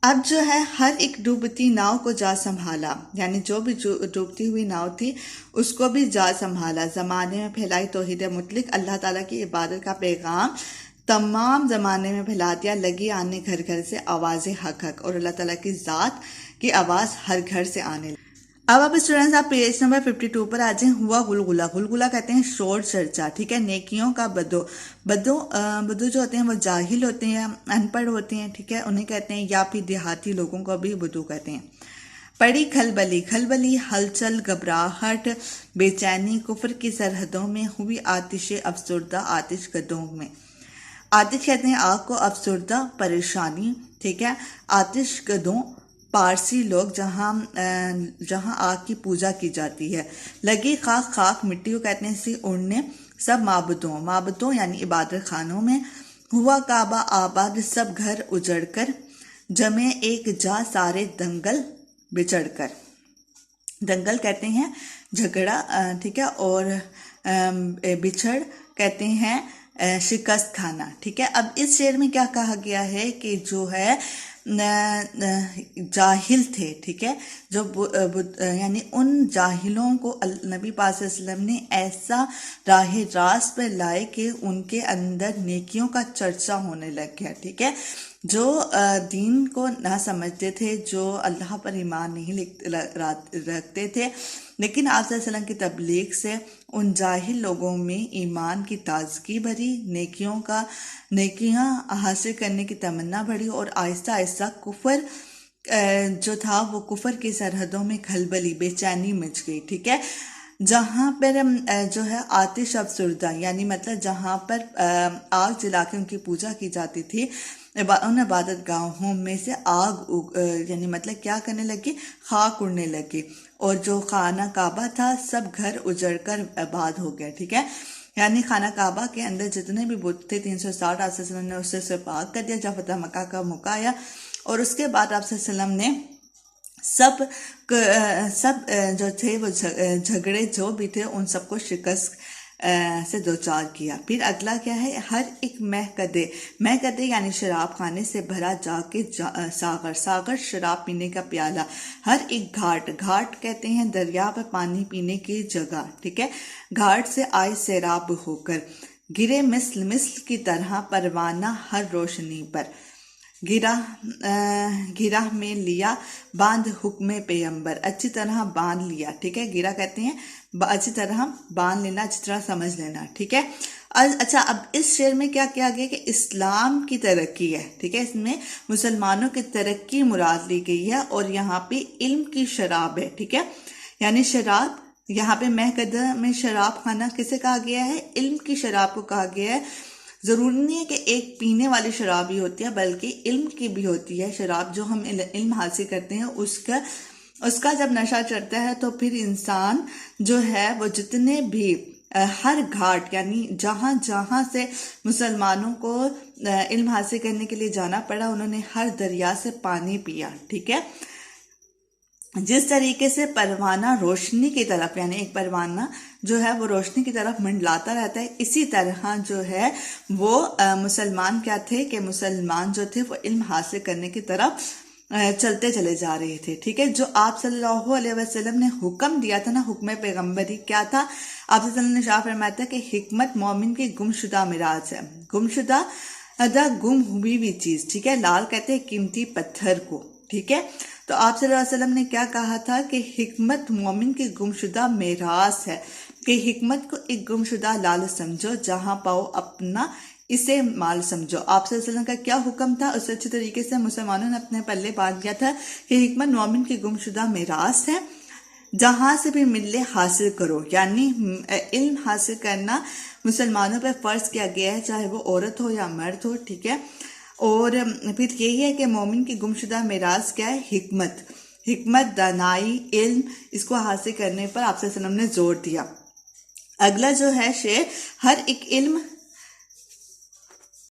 اب جو ہے ہر ایک ڈوبتی ناؤ کو جا سنبھالا، یعنی جو بھی ڈوبتی ہوئی ناؤ تھی اس کو بھی جا سنبھالا، زمانے میں پھیلائی توحید مطلق، اللہ تعالیٰ کی عبادت کا پیغام تمام زمانے میں پھیلا دیا، لگی آنے گھر گھر سے آواز حق حق، اور اللہ تعالیٰ کی ذات کی آواز ہر گھر سے آنے لگی۔ اب اسٹوڈنٹس آپ پیج نمبر 52 پر آ جائیں۔ ہوا گلگلا، گلگلا کہتے ہیں شور چرچا، ٹھیک ہے، نیکیوں کا بدو جو ہوتے ہیں وہ جاہل ہوتے ہیں، ان پڑھ ہوتے ہیں، ٹھیک ہے، انہیں کہتے ہیں، یا پھر دیہاتی لوگوں کو بھی بدو کہتے ہیں۔ پڑی کھلبلی، کھلبلی ہلچل، گھبراہٹ، بے چینی، کفر کی سرحدوں میں ہوئی آتش افسردہ، آتش گدوں میں۔ آتش کہتے ہیں آگ کو، افسردہ پریشانی، ٹھیک ہے، آتش گدوں پارسی لوگ جہاں آگ کی پوجا کی جاتی ہے۔ لگی خاک، خاک مٹی کو کہتے ہیں، سی اڑنے، سب معبدوں یعنی عبادت خانوں میں۔ ہوا کعبہ آباد، سب گھر اجڑ کر، جمے ایک جا سارے دنگل بچڑ کر۔ دنگل کہتے ہیں جھگڑا، ٹھیک ہے، اور بچھڑ کہتے ہیں شکست کھانا، ٹھیک ہے۔ اب اس شعر میں کیا کہا گیا ہے کہ جو ہے جاہل تھے، ٹھیک ہے، جو یعنی ان جاہلوں کو نبی پاک صلی اللہ علیہ وسلم نے ایسا راہ راست پہ لائے کہ ان کے اندر نیکیوں کا چرچا ہونے لگ گیا، ٹھیک ہے۔ جو دین کو نہ سمجھتے تھے، جو اللہ پر ایمان نہیں رکھتے تھے، لیکن آپ صلی اللہ علیہ وسلم کی تبلیغ سے ان جاہل لوگوں میں ایمان کی تازگی بھری، نیکیاں حاصل کرنے کی تمنا بڑھی، اور آہستہ آہستہ کفر جو تھا وہ کفر کی سرحدوں میں کھلبلی، بے چینی مچ گئی، ٹھیک ہے۔ جہاں پر جو ہے آتش افسردہ، یعنی مطلب جہاں پر آگ جلا کے ان کی پوجا کی جاتی تھی، ان عبادت گاہوں میں سے آگ یعنی مطلب کیا کرنے لگی، خاک اڑنے لگی، اور جو خانہ کعبہ تھا سب گھر اجڑ کر آباد ہو گیا، ٹھیک ہے۔ یعنی خانہ کعبہ کے اندر جتنے بھی بت تھے 360، آپ صلی اللہ علیہ وسلم نے اسے سے پاک کر دیا جب فتح مکہ کا موقع آیا، اور اس کے بعد آپ صلی اللہ علیہ وسلم نے سب جو تھے وہ جھگڑے جو بھی تھے ان سب کو شکست سے دوچار کیا۔ پھر اگلا کیا ہے، ہر ایک مہکدے یعنی شراب خانے سے بھرا جا کے ساغر شراب پینے کا پیالہ، ہر ایک گھاٹ کہتے ہیں دریا پر پانی پینے کی جگہ، ٹھیک ہے، گھاٹ سے آئے سیراب ہو کر، گرے مثل کی طرح پروانہ ہر روشنی پر، گرہ میں لیا باندھ حکم پیغمبر، اچھی طرح باندھ لیا، ٹھیک ہے، گرہ کہتے ہیں اچھی طرح باندھ لینا، اچھی طرح سمجھ لینا، ٹھیک ہے۔ اچھا، اب اس شعر میں کیا کیا گیا کہ اسلام کی ترقی ہے، ٹھیک ہے، اس میں مسلمانوں کی ترقی مراد لی گئی ہے، اور یہاں پہ علم کی شراب ہے، ٹھیک ہے، یعنی شراب، یہاں پہ مہکدہ میں شراب خانہ کسے کہا گیا ہے، علم کی شراب کو کہا گیا ہے۔ ضروری نہیں ہے کہ ایک پینے والی شراب ہی ہوتی ہے، بلکہ علم کی بھی ہوتی ہے شراب، جو ہم علم حاصل کرتے ہیں اس کا جب نشہ چڑھتا ہے تو پھر انسان جو ہے وہ جتنے بھی ہر گھاٹ، یعنی جہاں سے مسلمانوں کو علم حاصل کرنے کے لیے جانا پڑا، انہوں نے ہر دریا سے پانی پیا، ٹھیک ہے۔ جس طریقے سے پروانہ روشنی کی طرف، یعنی ایک پروانہ جو ہے وہ روشنی کی طرف منڈلاتا رہتا ہے، اسی طرح جو ہے وہ مسلمان کیا تھے کہ مسلمان جو تھے وہ علم حاصل کرنے کی طرف چلتے چلے جا رہے تھے، ٹھیک ہے۔ جو آپ صلی اللہ علیہ وسلم نے حکم دیا تھا نا، حکم پیغمبری کیا تھا، آپ صلی اللہ علیہ وسلم نے شاہ فرمایا تھا کہ حکمت مومن کی گمشدہ معراج ہے، گم ہوئی ہوئی چیز، ٹھیک ہے، لال کہتے ہیں قیمتی پتھر کو، ٹھیک ہے۔ تو آپ صلی اللہ علیہ وسلم نے کیا کہا تھا کہ حکمت مومن کی گمشدہ میراث ہے، کہ حکمت کو ایک گمشدہ لال سمجھو، جہاں پاؤ اپنا اسے مال سمجھو۔ آپ صلی اللہ علیہ وسلم کا کیا حکم تھا، اسے اچھی طریقے سے مسلمانوں نے اپنے پلے باندھ دیا تھا کہ حکمت مومن کی گمشدہ میراث ہے، جہاں سے بھی ملے حاصل کرو، یعنی علم حاصل کرنا مسلمانوں پر فرض کیا گیا ہے، چاہے وہ عورت ہو یا مرد ہو، ٹھیک ہے۔ اور پھر یہی ہے کہ مومن کی گمشدہ میراث کیا ہے، حکمت، دانائی، علم، اس کو حاصل کرنے پر آپ صلی اللہ علیہ وسلم نے زور دیا۔ اگلا جو ہے شعر، ہر ایک علم